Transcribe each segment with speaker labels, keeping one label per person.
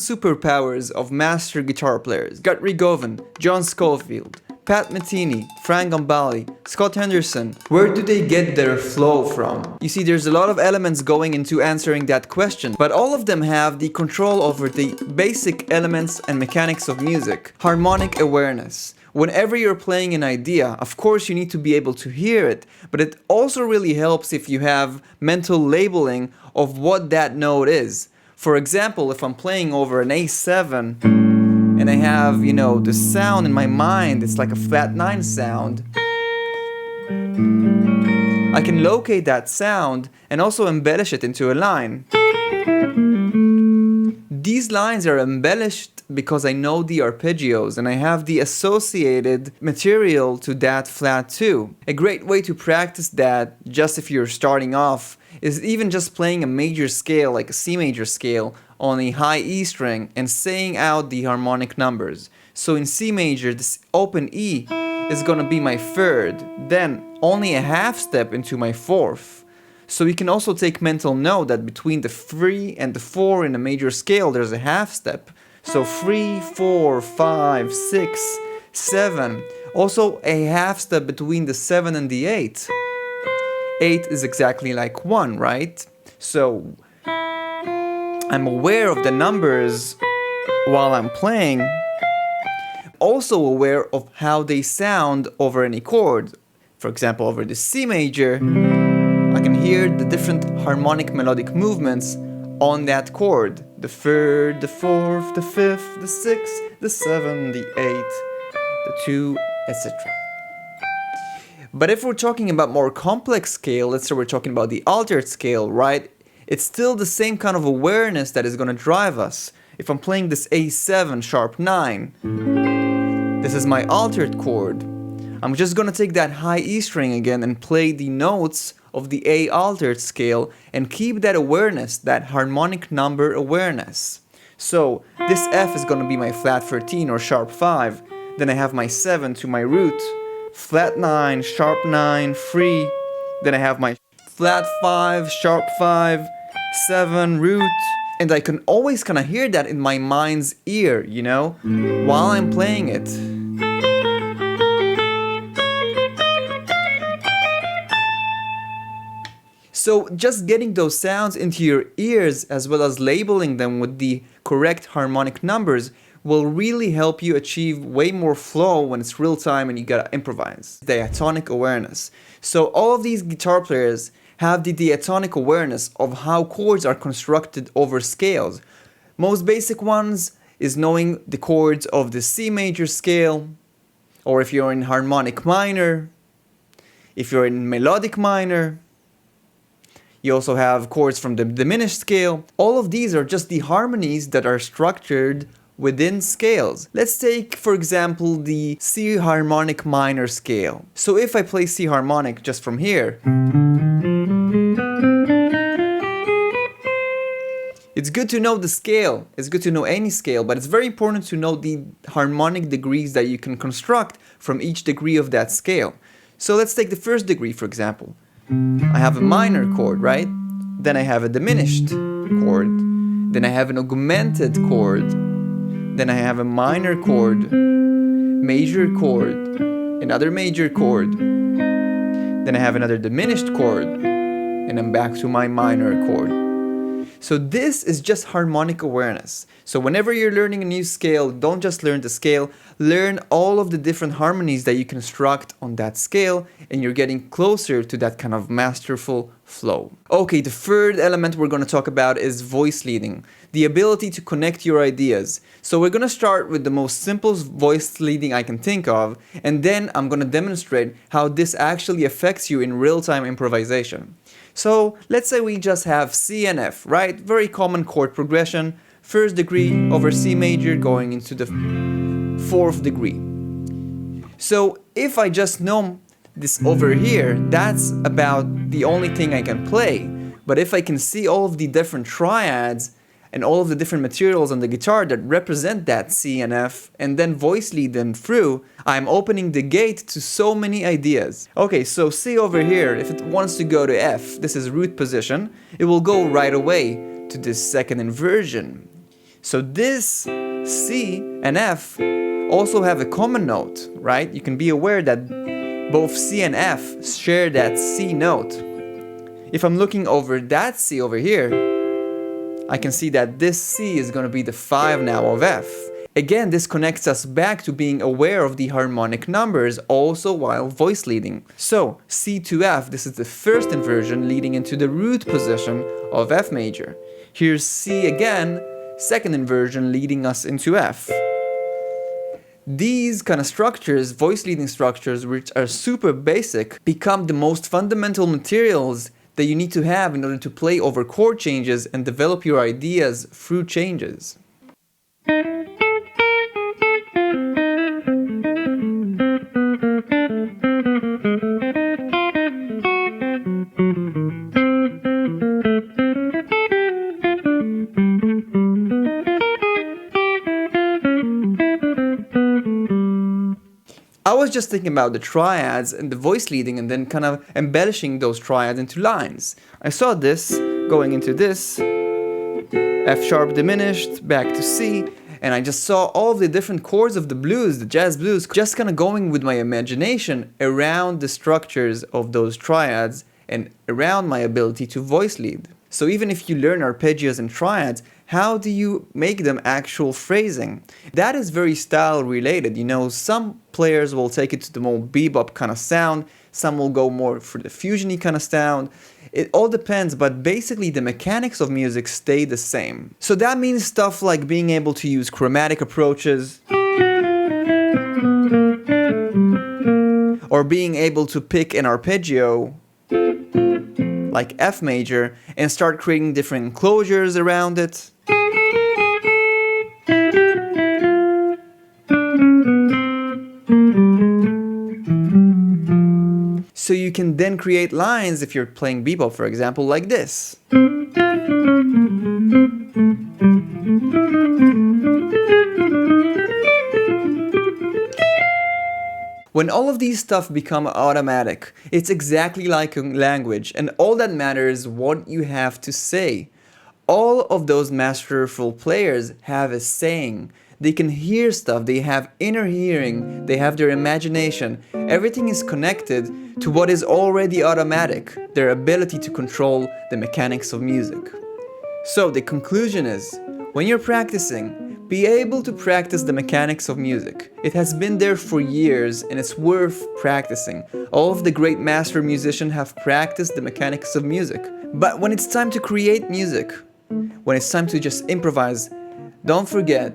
Speaker 1: superpowers of master guitar players. Got Rigovan, John Scofield, Pat Metheny, Frank Gambale, Scott Henderson. Where do they get their flow from? You see, there's a lot of elements going into answering that question, but all of them have the control over the basic elements and mechanics of music. Harmonic awareness. Whenever you're playing an idea, of course you need to be able to hear it, but it also really helps if you have mental labeling of what that note is. For example, if I'm playing over an A7, and I have, the sound in my mind, it's like a flat 9 sound, I can locate that sound and also embellish it into a line. These lines are embellished because I know the arpeggios and I have the associated material to that flat 2. A great way to practice that, just if you're starting off, is even just playing a major scale like a C major scale on a high E string and saying out the harmonic numbers. So in C major, this open E is gonna be my 3rd, then only a half step into my 4th. So you can also take mental note that between the 3 and the 4 in a major scale, there's a half step. So 3, 4, 5, 6, 7. Also a half step between the 7 and the 8. 8 is exactly like 1, right? So I'm aware of the numbers while I'm playing. Also aware of how they sound over any chord. For example, over the C major, I can hear the different harmonic melodic movements on that chord. The 3rd, the 4th, the 5th, the 6th, the 7th, the 8th, the 2, etc. But if we're talking about more complex scale, let's say we're talking about the altered scale, right? It's still the same kind of awareness that is going to drive us. If I'm playing this A7 sharp 9, this is my altered chord. I'm just going to take that high E string again and play the notes of the A altered scale and keep that awareness, that harmonic number awareness. So this F is going to be my flat 13 or sharp 5. Then I have my 7 to my root, flat 9, sharp 9, free. Then I have my flat 5, sharp 5, 7, root. And I can always kind of hear that in my mind's ear, while I'm playing it. So just getting those sounds into your ears as well as labeling them with the correct harmonic numbers will really help you achieve way more flow when it's real time and you gotta improvise. Diatonic awareness. So all of these guitar players have the diatonic awareness of how chords are constructed over scales. Most basic ones is knowing the chords of the C major scale, or if you're in harmonic minor, if you're in melodic minor. You also have chords from the diminished scale. All of these are just the harmonies that are structured within scales. Let's take, for example, the C harmonic minor scale. So if I play C harmonic just from here, it's good to know the scale. It's good to know any scale, but it's very important to know the harmonic degrees that you can construct from each degree of that scale. So let's take the first degree, for example. I have a minor chord, right? Then I have a diminished chord. Then I have an augmented chord. Then I have a minor chord, major chord, another major chord. Then I have another diminished chord, and I'm back to my minor chord. So this is just harmonic awareness. So whenever you're learning a new scale, don't just learn the scale, learn all of the different harmonies that you construct on that scale, and you're getting closer to that kind of masterful flow. Okay, the third element we're going to talk about is voice leading, the ability to connect your ideas. So we're going to start with the most simple voice leading I can think of, and then I'm going to demonstrate how this actually affects you in real-time improvisation. So let's say we just have C and F, right? Very common chord progression. First degree over C major going into the fourth degree. So if I just know this over here, that's about the only thing I can play. But if I can see all of the different triads and all of the different materials on the guitar that represent that C and F, and then voice lead them through, I'm opening the gate to so many ideas. Okay, so C over here, if it wants to go to F, this is root position, it will go right away to this second inversion. So this C and F also have a common note, right? You can be aware that both C and F share that C note. If I'm looking over that C over here, I can see that this C is going to be the 5 now of F. Again, this connects us back to being aware of the harmonic numbers also while voice leading. So C to F, this is the first inversion leading into the root position of F major. Here's C again, second inversion leading us into F. These kind of structures, voice leading structures, which are super basic, become the most fundamental materials that you need to have in order to play over chord changes and develop your ideas through changes. I was just thinking about the triads and the voice leading and then kind of embellishing those triads into lines. I saw this going into this, F sharp diminished, back to C, and I just saw all the different chords of the blues, the jazz blues, just kind of going with my imagination around the structures of those triads and around my ability to voice lead. So even if you learn arpeggios and triads, how do you make them actual phrasing? That is very style related. You know, some players will take it to the more bebop kind of sound, some will go more for the fusion-y kind of sound. It all depends, but basically the mechanics of music stay the same. So that means stuff like being able to use chromatic approaches, or being able to pick an arpeggio like F major and start creating different enclosures around it. So you can then create lines if you're playing bebop, for example, like this. When all of these stuff become automatic, it's exactly like a language, and all that matters is what you have to say. All of those masterful players have a saying. They can hear stuff, they have inner hearing, they have their imagination. Everything is connected to what is already automatic, their ability to control the mechanics of music. So the conclusion is, when you're practicing, be able to practice the mechanics of music. It has been there for years and it's worth practicing. All of the great master musicians have practiced the mechanics of music. But when it's time to create music, when it's time to just improvise, don't forget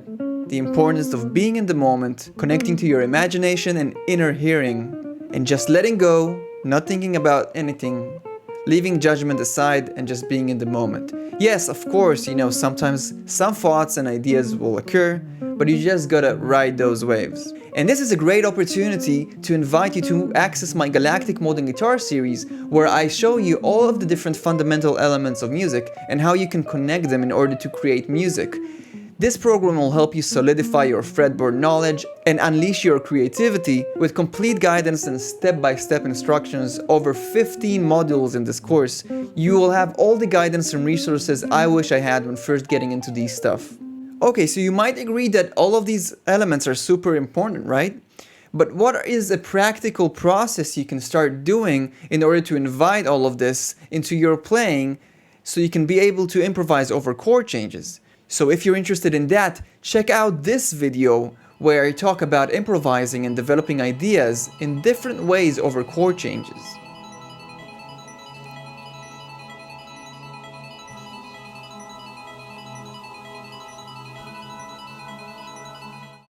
Speaker 1: the importance of being in the moment, connecting to your imagination and inner hearing, and just letting go, not thinking about anything, leaving judgment aside and just being in the moment. Yes, of course, you know, sometimes some thoughts and ideas will occur, but you just gotta ride those waves. And this is a great opportunity to invite you to access my Galactic Modern Guitar series, where I show you all of the different fundamental elements of music and how you can connect them in order to create music. This program will help you solidify your fretboard knowledge and unleash your creativity with complete guidance and step-by-step instructions over 15 modules in this course. You will have all the guidance and resources I wish I had when first getting into these stuff. Okay, so you might agree that all of these elements are super important, right? But what is a practical process you can start doing in order to invite all of this into your playing so you can be able to improvise over chord changes? So if you're interested in that, check out this video where I talk about improvising and developing ideas in different ways over chord changes.